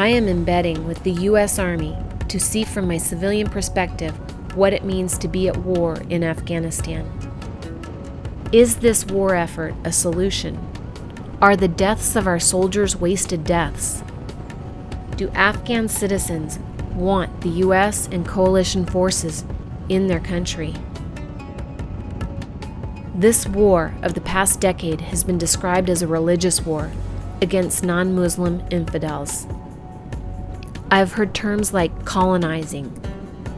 I am embedding with the U.S. Army to see from my civilian perspective what it means to be at war in Afghanistan. Is this war effort a solution? Are the deaths of our soldiers wasted deaths? Do Afghan citizens want the U.S. and coalition forces in their country? This war of the past decade has been described as a religious war against non-Muslim infidels. I've heard terms like colonizing,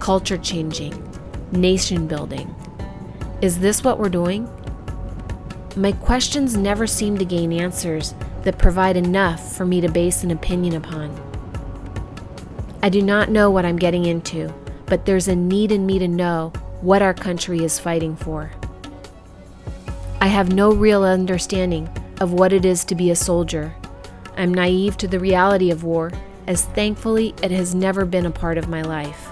culture changing, nation building. Is this what we're doing? My questions never seem to gain answers that provide enough for me to base an opinion upon. I do not know what I'm getting into, but there's a need in me to know what our country is fighting for. I have no real understanding of what it is to be a soldier. I'm naive to the reality of war, as thankfully it has never been a part of my life.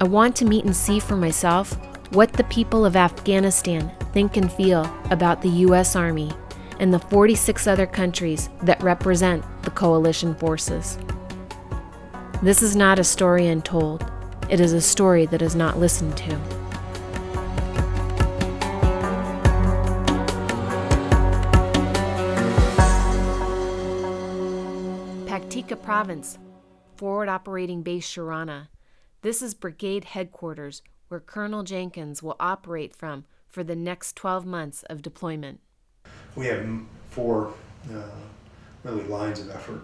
I want to meet and see for myself what the people of Afghanistan think and feel about the U.S. Army and the 46 other countries that represent the coalition forces. This is not a story untold. It is a story that is not listened to. Paktika Province, Forward Operating Base Sharana. This is brigade headquarters where Colonel Jenkins will operate from for the next 12 months of deployment. We have four really lines of effort,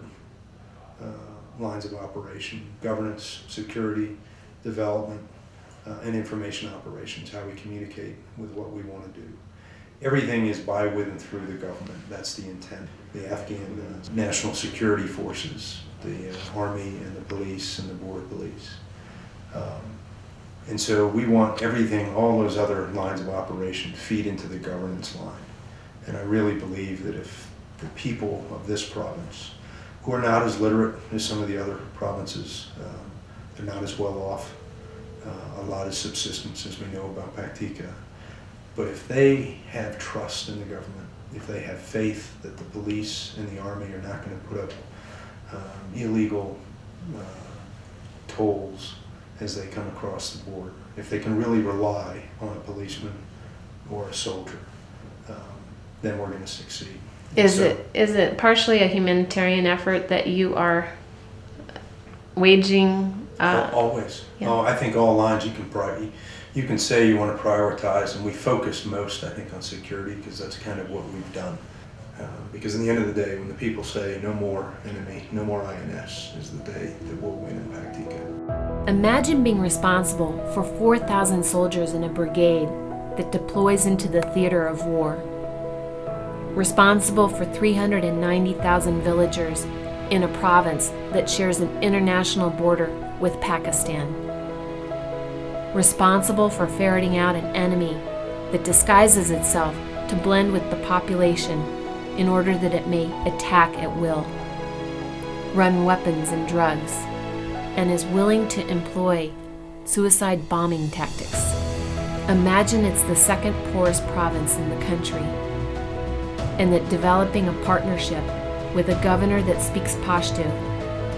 lines of operation: governance, security, development, and information operations, how we communicate with what we want to do. Everything is by, with, and through the government. That's the intent. The Afghan National Security Forces, the Army and the police and the Border Police. And so we want everything, all those other lines of operation feed into the governance line. And I really believe that if the people of this province, who are not as literate as some of the other provinces, they're not as well off, a lot of subsistence as we know about Paktika, but if they have trust in the government, if they have faith that the police and the army are not going to put up illegal tolls as they come across the border, if they can really rely on a policeman or a soldier, then we're going to succeed. Is it partially a humanitarian effort that you are waging? Always. Yeah. Oh, I think all lines you can say you want to prioritize, and we focus most, I think, on security because that's kind of what we've done. Because in the end of the day, when the people say no more enemy, no more INS, is the day that we'll win in Paktika. Imagine being responsible for 4,000 soldiers in a brigade that deploys into the theater of war. Responsible for 390,000 villagers in a province that shares an international border with Pakistan. Responsible for ferreting out an enemy that disguises itself to blend with the population in order that it may attack at will, run weapons and drugs, and is willing to employ suicide bombing tactics. Imagine it's the second poorest province in the country, and that developing a partnership with a governor that speaks Pashto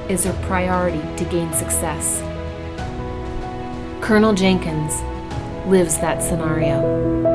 is a priority to gain success. Colonel Jenkins lives that scenario.